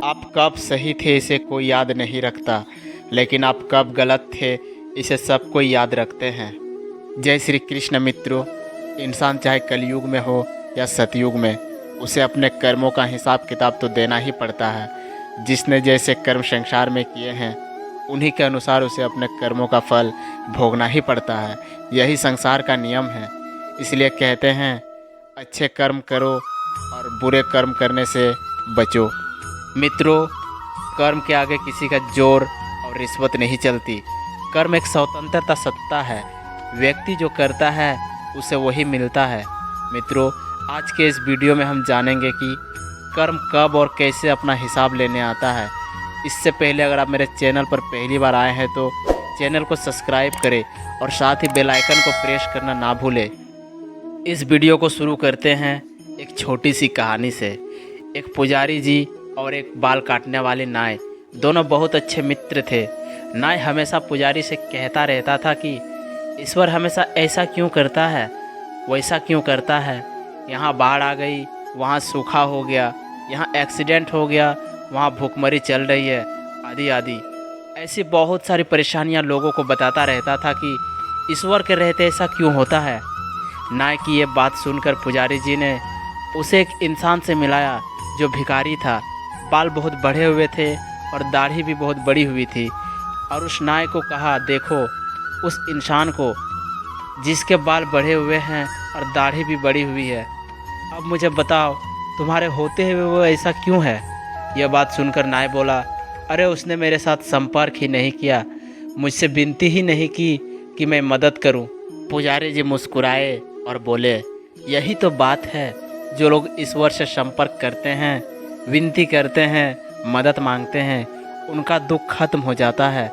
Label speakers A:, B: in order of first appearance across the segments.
A: आप कब सही थे इसे कोई याद नहीं रखता, लेकिन आप कब गलत थे इसे सब कोई याद रखते हैं। जय श्री कृष्ण मित्रों। इंसान चाहे कलयुग में हो या सतयुग में, उसे अपने कर्मों का हिसाब किताब तो देना ही पड़ता है। जिसने जैसे कर्म संसार में किए हैं, उन्हीं के अनुसार उसे अपने कर्मों का फल भोगना ही पड़ता है। यही संसार का नियम है। इसलिए कहते हैं, अच्छे कर्म करो और बुरे कर्म करने से बचो। मित्रों, कर्म के आगे किसी का जोर और रिश्वत नहीं चलती। कर्म एक स्वतंत्रता सत्ता है। व्यक्ति जो करता है उसे वही मिलता है। मित्रों, आज के इस वीडियो में हम जानेंगे कि कर्म कब और कैसे अपना हिसाब लेने आता है। इससे पहले अगर आप मेरे चैनल पर पहली बार आए हैं तो चैनल को सब्सक्राइब करें और साथ ही बेल आइकन को प्रेस करना ना भूलें। इस वीडियो को शुरू करते हैं एक छोटी सी कहानी से। एक पुजारी जी और एक बाल काटने वाली नाई दोनों बहुत अच्छे मित्र थे। नाई हमेशा पुजारी से कहता रहता था कि ईश्वर हमेशा ऐसा क्यों करता है, वैसा क्यों करता है। यहाँ बाढ़ आ गई, वहाँ सूखा हो गया, यहाँ एक्सीडेंट हो गया, वहाँ भूखमरी चल रही है, आदि आदि। ऐसी बहुत सारी परेशानियाँ लोगों को बताता रहता था कि ईश्वर के रहते ऐसा क्यों होता है। नाई की ये बात सुनकर पुजारी जी ने उसे एक इंसान से मिलाया जो भिखारी था। बाल बहुत बड़े हुए थे और दाढ़ी भी बहुत बड़ी हुई थी। और उस नाई को कहा, देखो उस इंसान को जिसके बाल बढ़े हुए हैं और दाढ़ी भी बड़ी हुई है। अब मुझे बताओ, तुम्हारे होते हुए वो ऐसा क्यों है। यह बात सुनकर नाई बोला, अरे उसने मेरे साथ संपर्क ही नहीं किया, मुझसे विनती ही नहीं की कि मैं मदद करूं। पुजारी जी मुस्कुराए और बोले, यही तो बात है। जो लोग ईश्वर से संपर्क करते हैं, विनती करते हैं, मदद मांगते हैं, उनका दुख खत्म हो जाता है।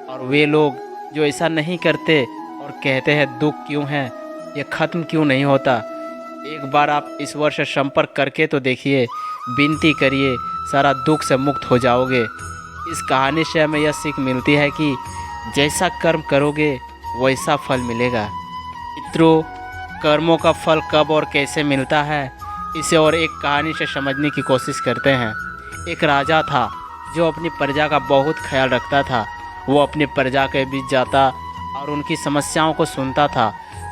A: और वे लोग जो ऐसा नहीं करते और कहते हैं दुख क्यों है, ये ख़त्म क्यों नहीं होता। एक बार आप ईश्वर से संपर्क करके तो देखिए, विनती करिए, सारा दुख से मुक्त हो जाओगे। इस कहानी से हमें यह सीख मिलती है कि जैसा कर्म करोगे वैसा फल मिलेगा। मित्रों, कर्मों का फल कब और कैसे मिलता है, इसे और एक कहानी से समझने की कोशिश करते हैं। एक राजा था जो अपनी प्रजा का बहुत ख्याल रखता था। वो अपनी प्रजा के बीच जाता और उनकी समस्याओं को सुनता था।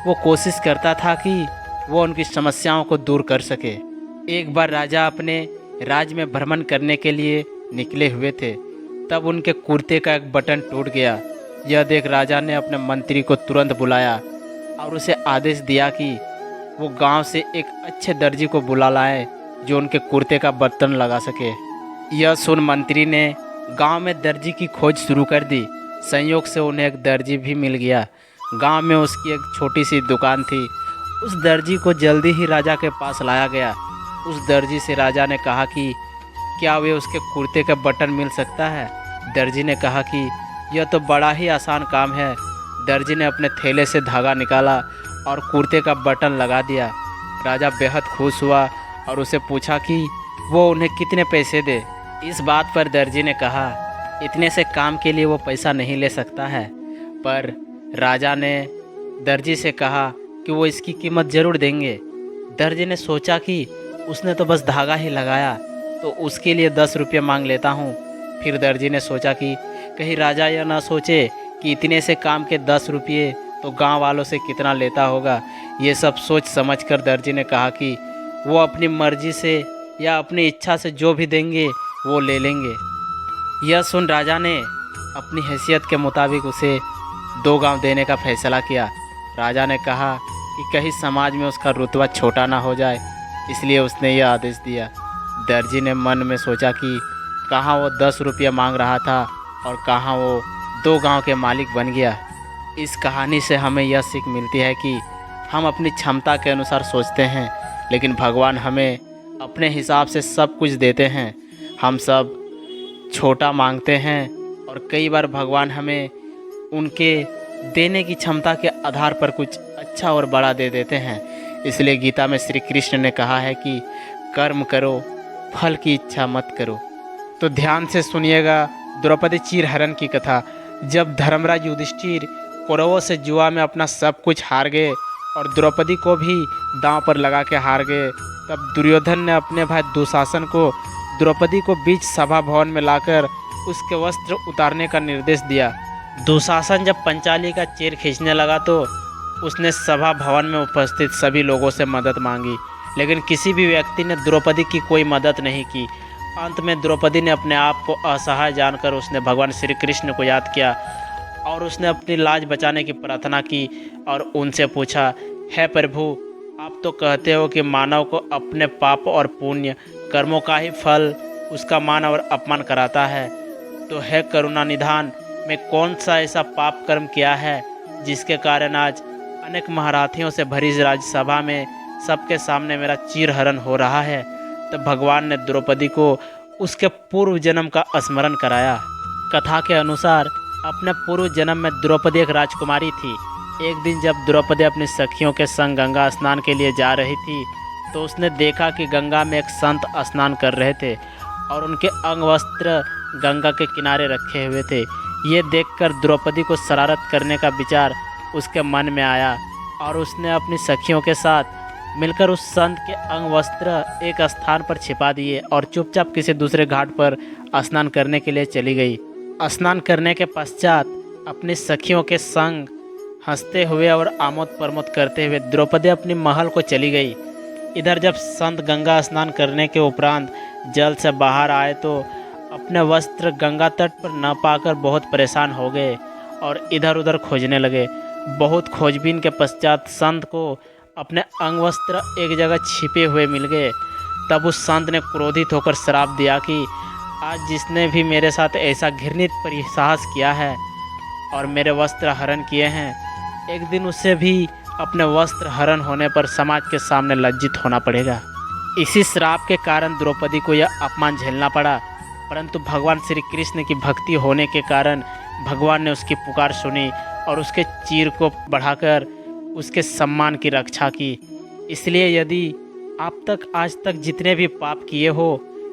A: वो कोशिश करता था कि वो उनकी समस्याओं को दूर कर सके। एक बार राजा अपने राज्य में भ्रमण करने के लिए निकले हुए थे। तब उनके कुर्ते का एक बटन टूट गया। यह देख राजा ने अपने मंत्री को तुरंत बुलाया और उसे आदेश दिया कि वो गांव से एक अच्छे दर्जी को बुला लाए जो उनके कुर्ते का बटन लगा सके। यह सुन मंत्री ने गांव में दर्जी की खोज शुरू कर दी। संयोग से उन्हें एक दर्जी भी मिल गया। गांव में उसकी एक छोटी सी दुकान थी। उस दर्जी को जल्दी ही राजा के पास लाया गया। उस दर्जी से राजा ने कहा कि क्या वे उसके कुर्ते का बटन मिल सकता है। दर्जी ने कहा कि यह तो बड़ा ही आसान काम है। दर्जी ने अपने थैले से धागा निकाला और कुर्ते का बटन लगा दिया। राजा बेहद खुश हुआ और उसे पूछा कि वो उन्हें कितने पैसे दे। इस बात पर दर्जी ने कहा, इतने से काम के लिए वो पैसा नहीं ले सकता है। पर राजा ने दर्जी से कहा कि वो इसकी कीमत ज़रूर देंगे। दर्जी ने सोचा कि उसने तो बस धागा ही लगाया, तो उसके लिए 10 रुपये मांग लेता हूँ। फिर दर्जी ने सोचा कि कहीं राजा यह ना सोचे कि इतने से काम के 10 रुपये तो गांव वालों से कितना लेता होगा। ये सब सोच समझकर दर्जी ने कहा कि वो अपनी मर्जी से या अपनी इच्छा से जो भी देंगे वो ले लेंगे। यह सुन राजा ने अपनी हैसियत के मुताबिक उसे 2 गांव देने का फैसला किया। राजा ने कहा कि कहीं समाज में उसका रुतबा छोटा ना हो जाए, इसलिए उसने यह आदेश दिया। दर्जी ने मन में सोचा कि कहाँ वो 10 रुपये मांग रहा था और कहाँ वो 2 गांव के मालिक बन गया। इस कहानी से हमें यह सीख मिलती है कि हम अपनी क्षमता के अनुसार सोचते हैं, लेकिन भगवान हमें अपने हिसाब से सब कुछ देते हैं। हम सब छोटा मांगते हैं और कई बार भगवान हमें उनके देने की क्षमता के आधार पर कुछ अच्छा और बड़ा दे देते हैं। इसलिए गीता में श्री कृष्ण ने कहा है कि कर्म करो, फल की इच्छा मत करो। तो ध्यान से सुनिएगा द्रौपदी चीरहरण की कथा। जब धर्मराज युधिष्ठिर कौरवों से जुआ में अपना सब कुछ हार गए और द्रौपदी को भी दांव पर लगा के हार गए। तब दुर्योधन ने अपने भाई दुशासन को द्रौपदी को बीच सभा भवन में लाकर उसके वस्त्र उतारने का निर्देश दिया। दुशासन जब पंचाली का चीर खींचने लगा तो उसने सभा भवन में उपस्थित सभी लोगों से मदद मांगी, लेकिन किसी भी व्यक्ति ने द्रौपदी की कोई मदद नहीं की। अंत में द्रौपदी ने अपने आप को असहाय जानकर उसने भगवान श्री कृष्ण को याद किया और उसने अपनी लाज बचाने की प्रार्थना की और उनसे पूछा, हे प्रभु, आप तो कहते हो कि मानव को अपने पाप और पुण्य कर्मों का ही फल उसका मान और अपमान कराता है, तो हे करुणा निधान, मैं कौन सा ऐसा पाप कर्म किया है जिसके कारण आज अनेक महारथियों से भरी राज्यसभा में सबके सामने मेरा चीरहरण हो रहा है। तब भगवान ने द्रौपदी को उसके पूर्व जन्म का स्मरण कराया। कथा के अनुसार अपने पूर्व जन्म में द्रौपदी एक राजकुमारी थी। एक दिन जब द्रौपदी अपनी सखियों के संग गंगा स्नान के लिए जा रही थी तो उसने देखा कि गंगा में एक संत स्नान कर रहे थे और उनके अंग वस्त्र गंगा के किनारे रखे हुए थे। ये देखकर द्रौपदी को शरारत करने का विचार उसके मन में आया और उसने अपनी सखियों के साथ मिलकर उस संत के अंग वस्त्र एक स्थान पर छिपा दिए और चुपचाप किसी दूसरे घाट पर स्नान करने के लिए चली गई। स्नान करने के पश्चात अपनी सखियों के संग हंसते हुए और आमोद प्रमोद करते हुए द्रौपदी अपनी महल को चली गई। इधर जब संत गंगा स्नान करने के उपरांत जल से बाहर आए तो अपने वस्त्र गंगा तट पर न पाकर बहुत परेशान हो गए और इधर उधर खोजने लगे। बहुत खोजबीन के पश्चात संत को अपने अंग वस्त्र एक जगह छिपे हुए मिल गए। तब उस संत ने क्रोधित होकर श्राप दिया कि आज जिसने भी मेरे साथ ऐसा घृणित परिहास किया है और मेरे वस्त्र हरण किए हैं, एक दिन उसे भी अपने वस्त्र हरण होने पर समाज के सामने लज्जित होना पड़ेगा। इसी श्राप के कारण द्रौपदी को यह अपमान झेलना पड़ा, परंतु भगवान श्री कृष्ण की भक्ति होने के कारण भगवान ने उसकी पुकार सुनी और उसके चीर को बढ़ाकर उसके सम्मान की रक्षा की। इसलिए यदि आप आज तक जितने भी पाप किए हो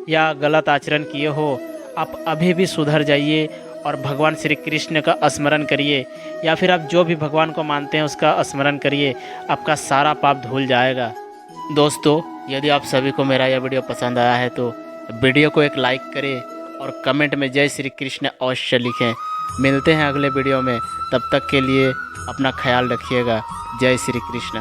A: या गलत आचरण किए हो, आप अभी भी सुधर जाइए और भगवान श्री कृष्ण का स्मरण करिए, या फिर आप जो भी भगवान को मानते हैं उसका स्मरण करिए, आपका सारा पाप धुल जाएगा। दोस्तों, यदि आप सभी को मेरा यह वीडियो पसंद आया है तो वीडियो को एक लाइक करें और कमेंट में जय श्री कृष्ण अवश्य लिखें। मिलते हैं अगले वीडियो में, तब तक के लिए अपना ख्याल रखिएगा। जय श्री कृष्ण।